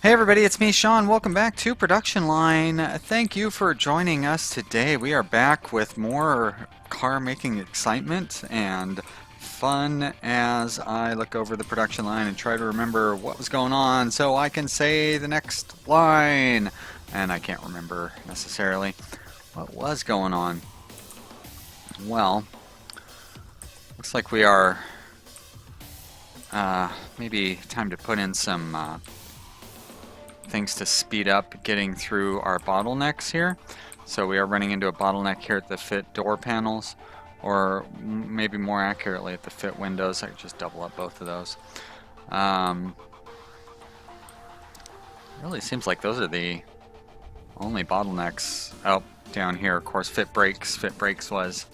Hey everybody, it's me, Sean. Welcome back to Production Line. Thank you for joining us today. We are back with more car making excitement and fun as I look over the production line and try to remember what was going on so I can say the next line. And I can't remember necessarily what was going on. Well, looks like we are maybe time to put in some things to speed up getting through our bottlenecks here. So we are running into a bottleneck here at the fit door panels, or maybe more accurately at the fit windows. I could just double up both of those. Really seems like those are the only bottlenecks. Oh, down here, of course, fit brakes. Fit brakes was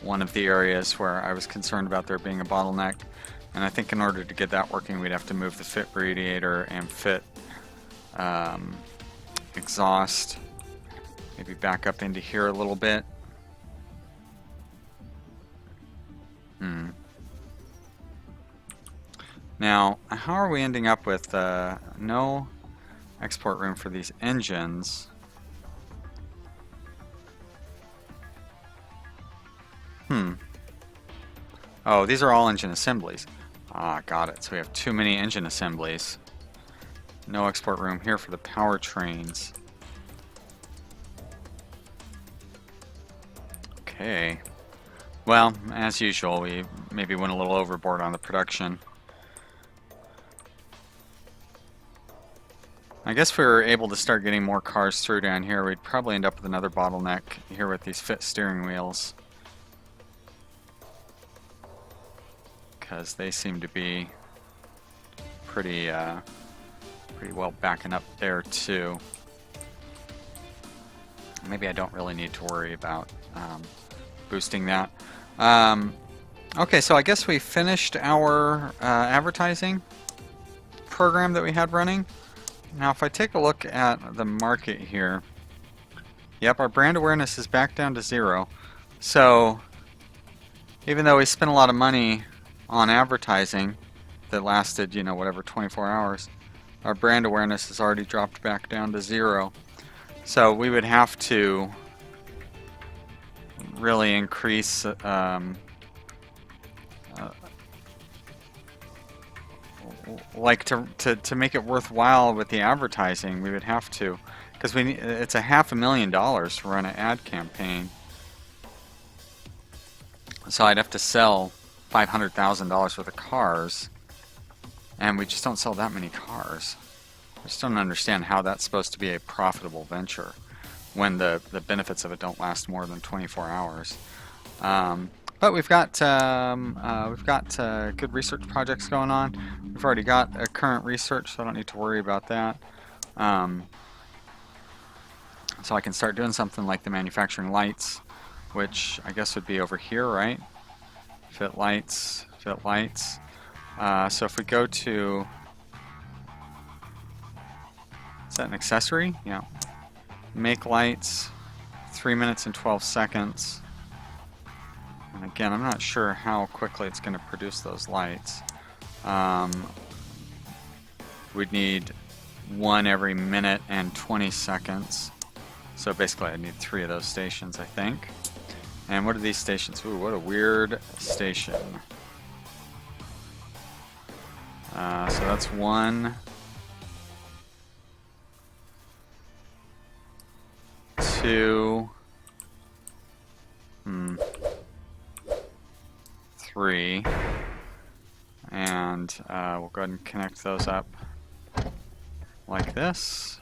one of the areas where I was concerned about there being a bottleneck. And I think in order to get that working, we'd have to move the fit radiator and fit exhaust maybe back up into here a little bit. Now, how are we ending up with no export room for these engines? Oh, these are all engine assemblies. Ah, got it. So we have too many engine assemblies. No export room here for the powertrains. Okay. Well, as usual, we maybe went a little overboard on the production. I guess if we were able to start getting more cars through down here, we'd probably end up with another bottleneck here with these fit steering wheels, because they seem to be pretty well backing up there too. Maybe I don't really need to worry about boosting that. Okay, so I guess we finished our advertising program that we had running. Now if I take a look at the market here, yep, our brand awareness is back down to 0. So even though we spent a lot of money on advertising that lasted, you know, whatever, 24 hours, our brand awareness has already dropped back down to 0. So we would have to really increase like to make it worthwhile with the advertising. We would have to, because it's $500,000 to run an ad campaign. So I'd have to sell $500,000 worth of cars, and we just don't sell that many cars. I just don't understand how that's supposed to be a profitable venture when the benefits of it don't last more than 24 hours. But we've got good research projects going on. We've already got a current research, so I don't need to worry about that. So I can start doing something like the manufacturing lights, which I guess would be over here, right? Fit lights, fit lights. So if we go to, is that an accessory? Yeah. Make lights, 3 minutes and 12 seconds. And again, I'm not sure how quickly it's going to produce those lights. We'd need 1 every minute and 20 seconds. So basically I'd need 3 of those stations, I think. And what are these stations? Ooh, what a weird station. So that's 1, 2, 3, and we'll go ahead and connect those up like this.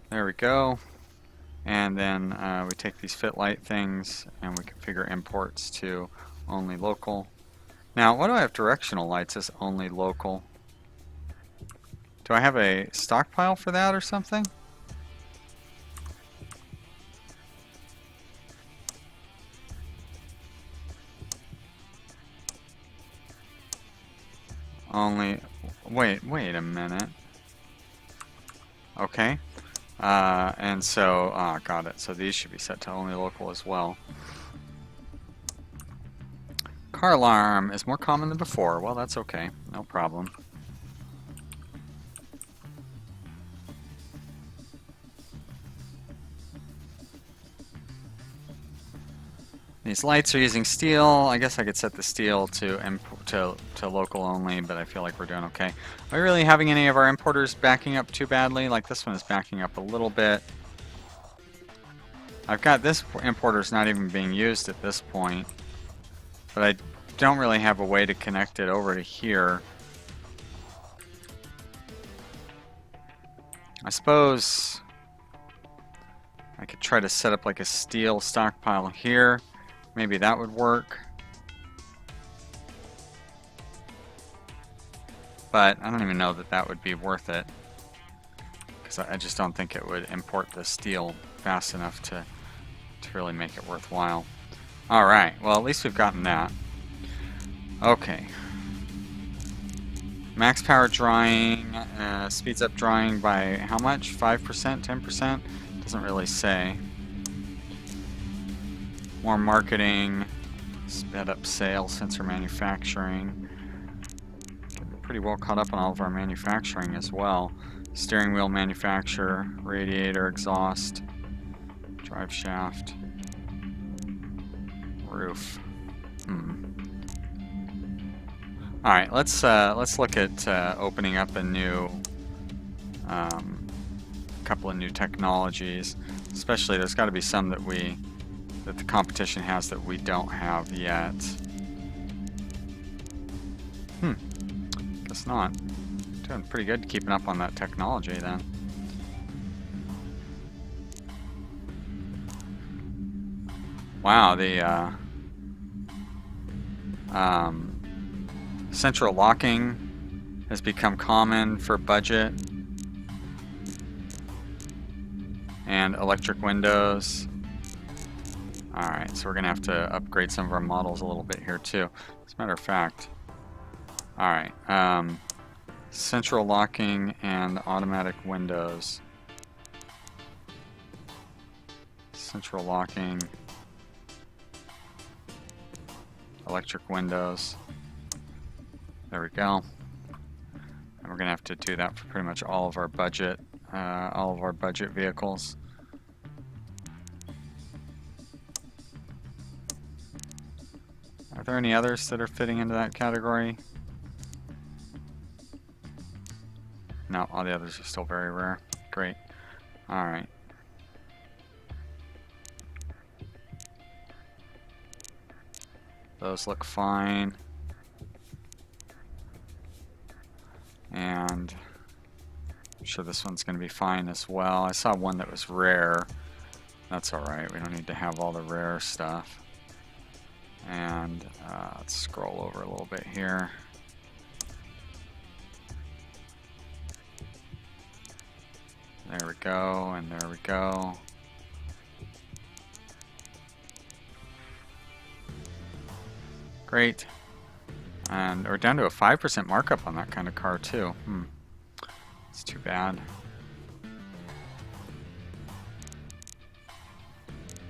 There we go. And then we take these fit light things and we configure imports to only local. Now, why do I have directional lights as only local? Do I have a stockpile for that or something? Only, wait a minute. Okay. And so, got it. So these should be set to only local as well. Car alarm is more common than before. Well, that's okay. No problem. These lights are using steel. I guess I could set the steel to local only, but I feel like we're doing okay. Are we really having any of our importers backing up too badly? Like this one is backing up a little bit. I've got this importer's not even being used at this point, but I don't really have a way to connect it over to here. I suppose I could try to set up like a steel stockpile here. Maybe that would work. But I don't even know that that would be worth it, because I just don't think it would import the steel fast enough to really make it worthwhile. Alright, well at least we've gotten that. Okay. Max power drying speeds up drying by how much? 5%? 10%? Doesn't really say. More marketing, sped up sales, sensor manufacturing. Getting pretty well caught up on all of our manufacturing as well. Steering wheel manufacture, radiator, exhaust, drive shaft, roof. All right, let's look at opening up a new couple of new technologies. Especially, there's got to be some that the competition has that we don't have yet. Guess not. Doing pretty good keeping up on that technology then. Wow, the central locking has become common for budget, and electric windows. Alright, so we're going to have to upgrade some of our models a little bit here too. As a matter of fact, alright, central locking and automatic windows. Central locking, electric windows. There we go. And we're going to have to do that for pretty much all of our budget vehicles. Are there any others that are fitting into that category? No, all the others are still very rare. Great. Alright. Those look fine. And I'm sure this one's going to be fine as well. I saw one that was rare. That's alright. We don't need to have all the rare stuff. And let's scroll over a little bit here. There we go, and there we go. Great. And we're down to a 5% markup on that kind of car too. It's too bad.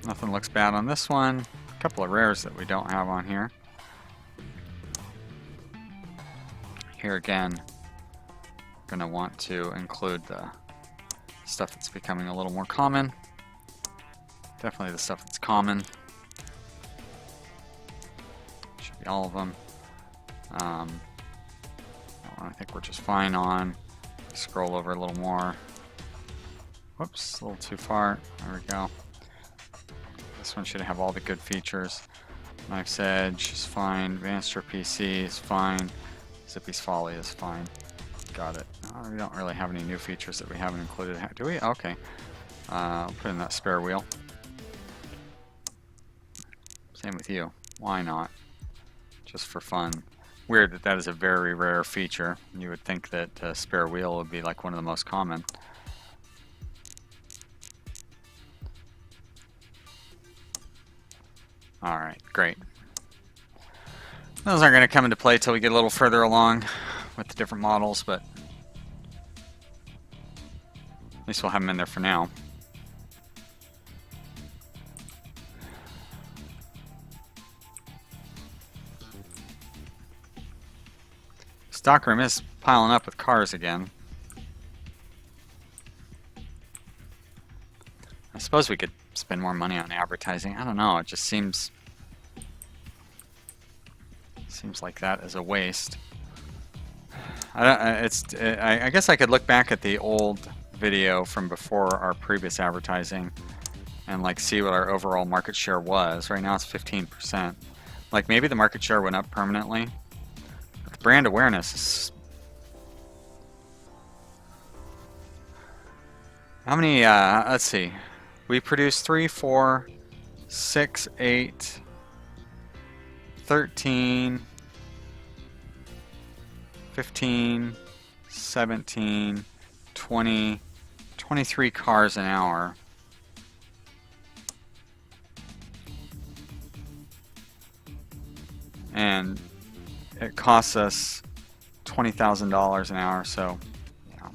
Nothing looks bad on this one. A couple of rares that we don't have on here. Here again, I'm gonna want to include the stuff that's becoming a little more common. Definitely the stuff that's common. Should be all of them. That one I think we're just fine on. Scroll over a little more. Whoops, a little too far. There we go. This one should have all the good features. Knife's Edge is fine. Advanced PC is fine. Zippy's Folly is fine. Got it. We don't really have any new features that we haven't included. Do we? Okay. I'll put in that spare wheel. Same with you. Why not? Just for fun. Weird that that is a very rare feature. You would think that spare wheel would be like one of the most common. Alright, great. Those aren't going to come into play till we get a little further along with the different models, but at least we'll have them in there for now. Stockroom is piling up with cars again. I suppose we could spend more money on advertising. I don't know, it just seems Seems like that is a waste. I guess I could look back at the old video from before our previous advertising and like see what our overall market share was. Right now it's 15%. Like maybe the market share went up permanently. But the brand awareness is... How many, let's see. We produced 3, 4, 6, 8, 13, 15, 17, 20, 23 cars an hour. And it costs us $20,000 an hour, so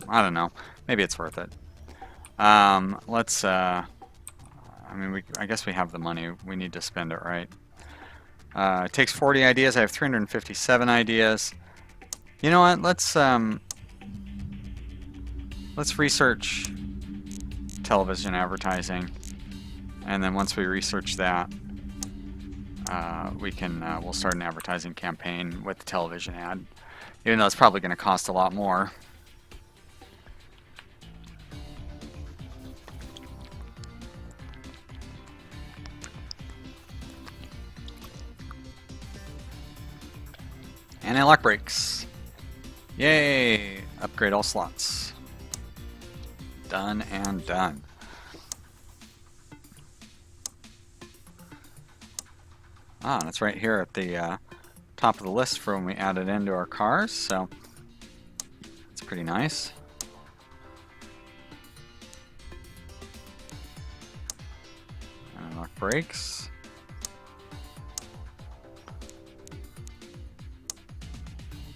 I don't know. Maybe it's worth it. Let's, I mean, I guess we have the money. We need to spend it, right? It takes 40 ideas. I have 357 ideas. You know what? Let's research television advertising, and then once we research that, we'll start an advertising campaign with the television ad, even though it's probably going to cost a lot more. Anti-lock brakes. Yay! Upgrade all slots. Done and done. Ah, that's right here at the top of the list for when we add it into our cars, so it's pretty nice. Anti-lock brakes.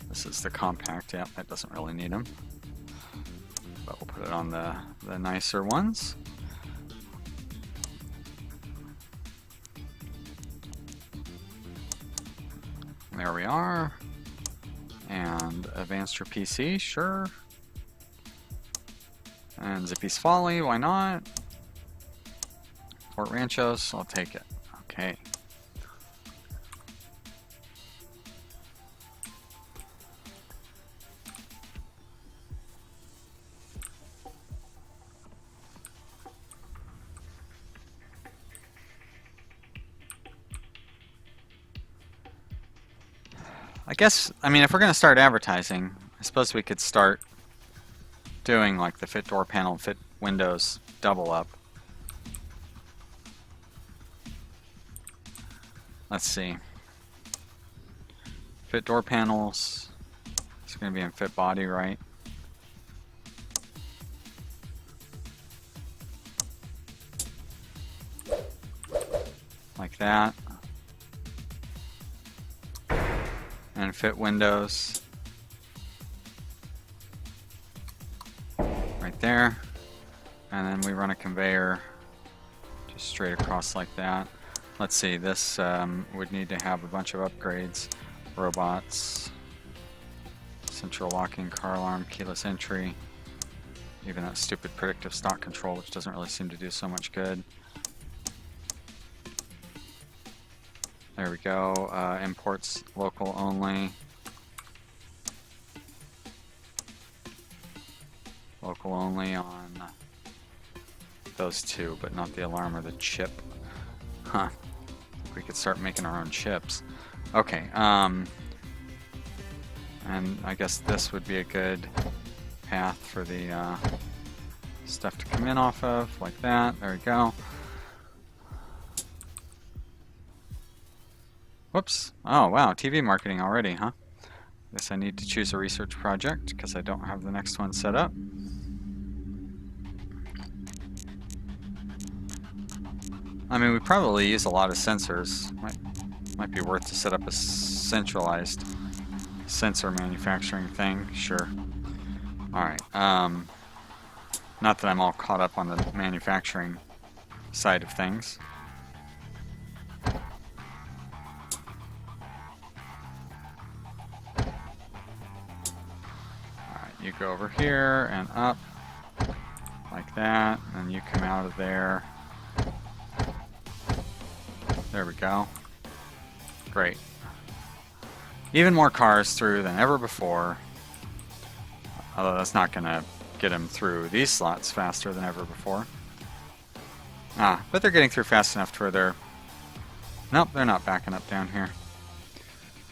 This is the compact. Yep, that doesn't really need them, but we'll put it on the nicer ones. There we are. And advanced your PC, sure. And Zippy's Folly, why not? Fort Ranchos, I'll take it. Okay. I mean, if we're going to start advertising, I suppose we could start doing like the fit door panel, fit windows double up. Let's see. Fit door panels. It's going to be in fit body, right? Like that. And fit windows right there, and then we run a conveyor just straight across like that. Let's see, this would need to have a bunch of upgrades. Robots, central locking, car alarm, keyless entry, even that stupid predictive stock control, which doesn't really seem to do so much good. There we go. Imports local only. Local only on those two, but not the alarm or the chip. Huh. We could start making our own chips. Okay. And I guess this would be a good path for the stuff to come in off of, like that. There we go. Whoops. Oh, wow. TV marketing already, huh? Guess I need to choose a research project because I don't have the next one set up. I mean, we probably use a lot of sensors. Might be worth to set up a centralized sensor manufacturing thing. Sure. Alright. Not that I'm all caught up on the manufacturing side of things. You go over here and up like that, and you come out of there. There we go. Great. even more cars through than ever before. Although that's not going to get them through these slots faster than ever before. But they're getting through fast enough to where they're... Nope, they're not backing up down here.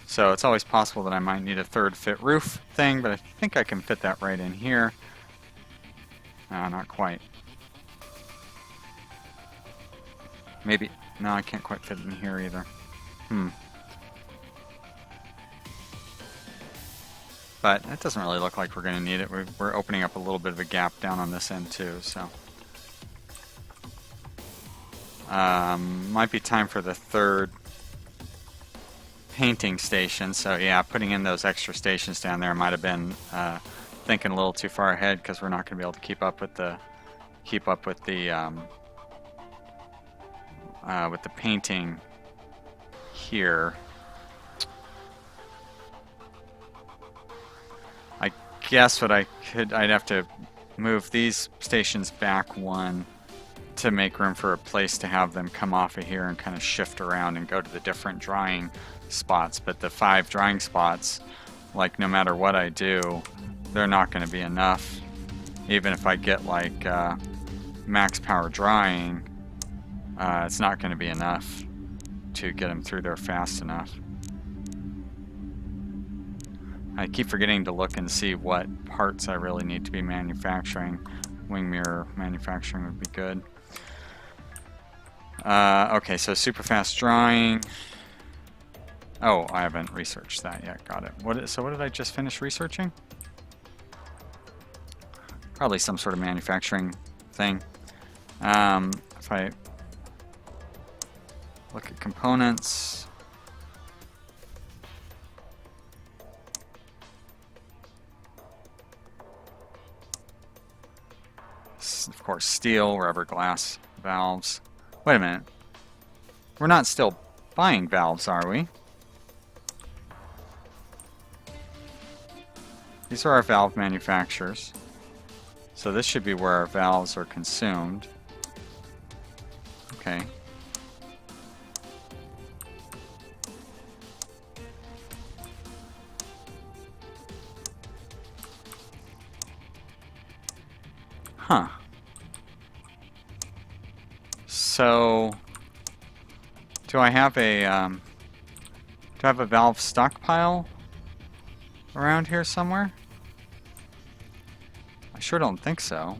So it's always possible that I might need a third fit roof thing, but I think I can fit that right in here. No, not quite. Maybe... No, I can't quite fit it in here either. But it doesn't really look like we're going to need it. We're opening up a little bit of a gap down on this end too, so... might be time for the third painting station. So yeah, putting in those extra stations down there might have been thinking a little too far ahead, because we're not going to be able to keep up with the painting here. I guess what I'd have to move these stations back one to make room for a place to have them come off of here and kind of shift around and go to the different drying spots. But the 5 drying spots, like, no matter what I do, they're not going to be enough. Even if I get like max power drying, it's not going to be enough to get them through there fast enough. I keep forgetting to look and see what parts I really need to be manufacturing. Wing mirror manufacturing would be good. Okay, so super fast drying. Oh, I haven't researched that yet. Got it. So what did I just finish researching? Probably some sort of manufacturing thing. If I look at components, of course, steel, rubber, glass, valves. Wait a minute. We're not still buying valves, are we? These are our valve manufacturers. So this should be where our valves are consumed. Okay. Huh. So, do I have a valve stockpile around here somewhere? I sure don't think so.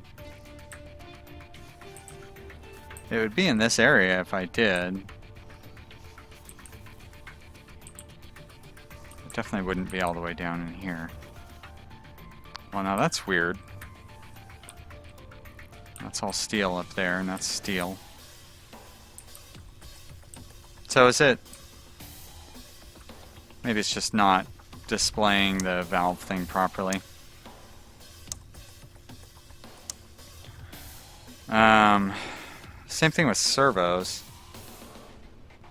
It would be in this area if I did. It definitely wouldn't be all the way down in here. Well, now that's weird. That's all steel up there, and that's steel. So is it... Maybe it's just not displaying the valve thing properly. Same thing with servos.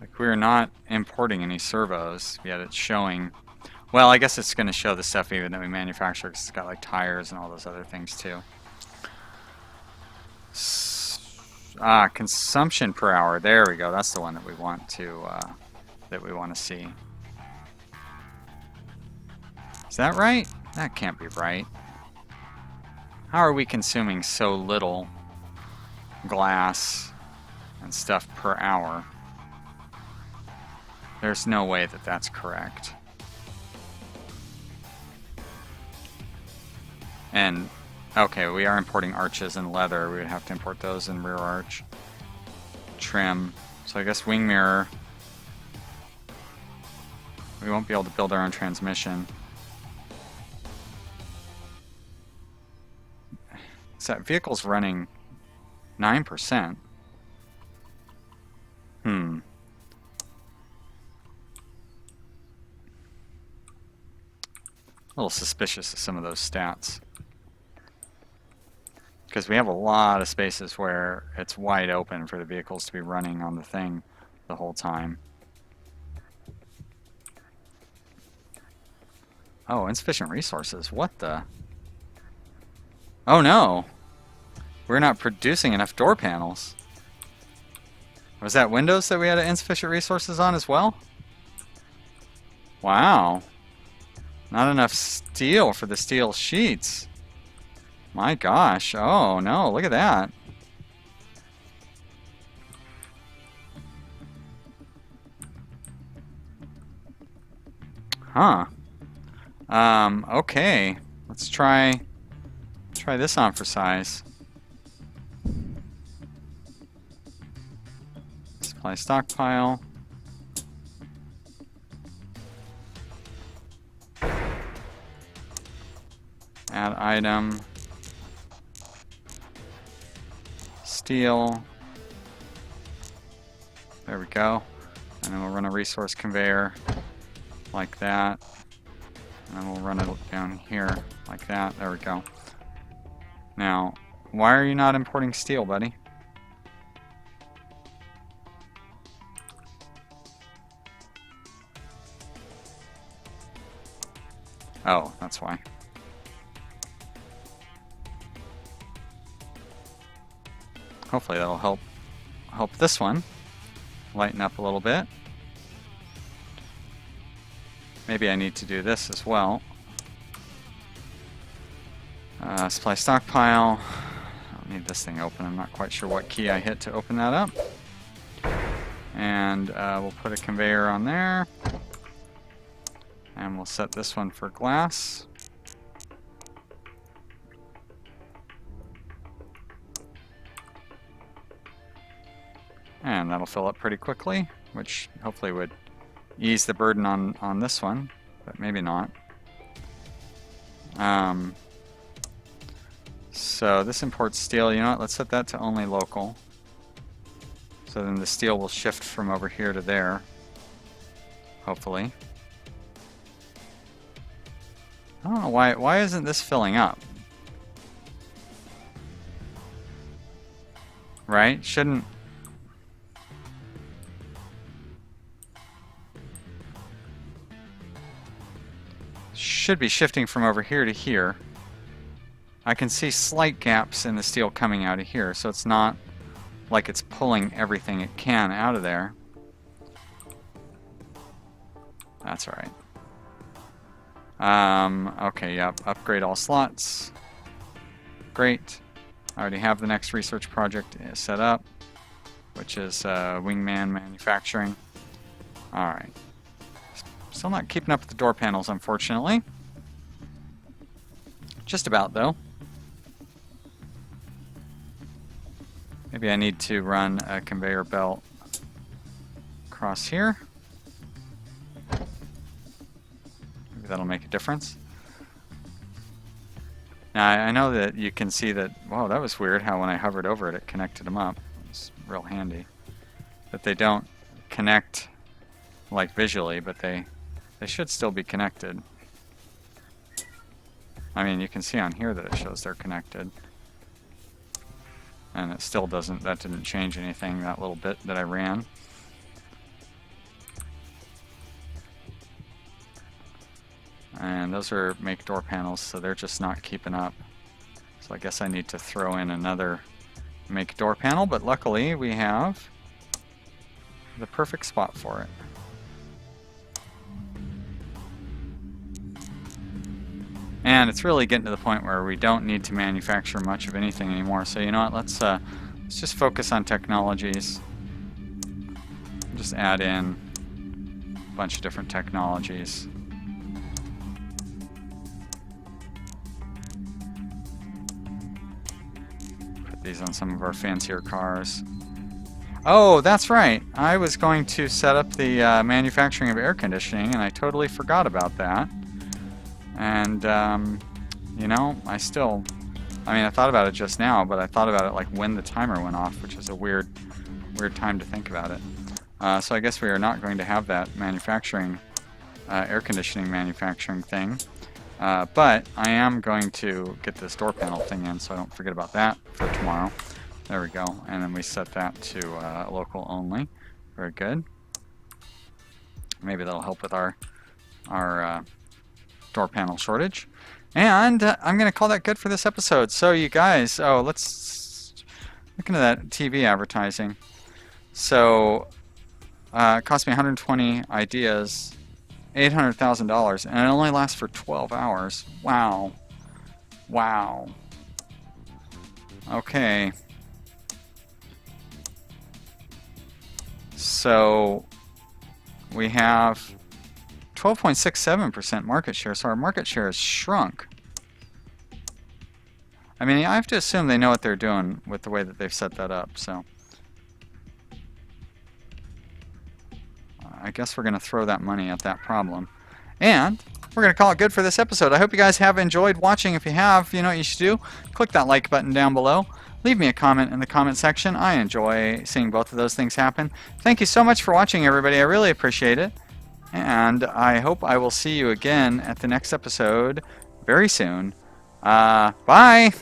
Like, we're not importing any servos, yet it's showing... Well, I guess it's going to show the stuff even that we manufacture, because it's got like tires and all those other things too. Consumption per hour. There we go. That's the one that we want to see. Is that right? That can't be right. How are we consuming so little glass and stuff per hour? There's no way that that's correct. And okay, we are importing arches and leather. We would have to import those in rear arch. Trim. So I guess wing mirror. We won't be able to build our own transmission. So that vehicle's running 9%. A little suspicious of some of those stats. Because we have a lot of spaces where it's wide open for the vehicles to be running on the thing the whole time. Oh, insufficient resources. What the? Oh no! We're not producing enough door panels. Was that Windows that we had insufficient resources on as well? Wow. Not enough steel for the steel sheets. My gosh. Oh no, look at that. Huh. Okay. Let's try this on for size. Supply stockpile. Add item. Steel. There we go. And then we'll run a resource conveyor like that. And then we'll run it down here like that. There we go. Now, why are you not importing steel, buddy? Oh, that's why. Hopefully that'll help this one lighten up a little bit. Maybe I need to do this as well. Supply stockpile. I don't need this thing open. I'm not quite sure what key I hit to open that up. And we'll put a conveyor on there. And we'll set this one for glass. And that'll fill up pretty quickly, which hopefully would ease the burden on this one, but maybe not. So this imports steel. You know what? Let's set that to only local. So then the steel will shift from over here to there, hopefully. I don't know why isn't this filling up? Right? Should be shifting from over here to here. I can see slight gaps in the steel coming out of here, so it's not like it's pulling everything it can out of there. That's alright. Okay, yep, upgrade all slots. Great. I already have the next research project set up, which is wingman manufacturing. Alright. Still not keeping up with the door panels, unfortunately. Just about, though. Maybe I need to run a conveyor belt across here. Maybe that'll make a difference. Now, I know that you can see that, wow, that was weird how when I hovered over it, it connected them up. It's real handy. But they don't connect like visually, but they should still be connected. I mean, you can see on here that it shows they're connected. And it still doesn't, that didn't change anything, that little bit that I ran. And those are make door panels, so they're just not keeping up. So I guess I need to throw in another make door panel, but luckily we have the perfect spot for it. And it's really getting to the point where we don't need to manufacture much of anything anymore. So you know what, let's just focus on technologies. Just add in a bunch of different technologies. Put these on some of our fancier cars. Oh, that's right. I was going to set up the manufacturing of air conditioning, and I totally forgot about that. And, you know, I mean, I thought about it just now, but I thought about it like when the timer went off, which is a weird time to think about it. So I guess we are not going to have that manufacturing, air conditioning manufacturing thing. But I am going to get this door panel thing in, so I don't forget about that for tomorrow. There we go. And then we set that to local only. Very good. Maybe that'll help with our door panel shortage. And I'm going to call that good for this episode. So you guys, let's look into that TV advertising. So it cost me 120 ideas $800,000, and it only lasts for 12 hours. Wow. Wow. Okay. So we have 12.67% market share, so our market share has shrunk. I mean, I have to assume they know what they're doing with the way that they've set that up, so I guess we're going to throw that money at that problem. And we're going to call it good for this episode. I hope you guys have enjoyed watching. If you have, you know what you should do. Click that like button down below. Leave me a comment in the comment section. I enjoy seeing both of those things happen. Thank you so much for watching, everybody. I really appreciate it. And I hope I will see you again at the next episode very soon. Bye!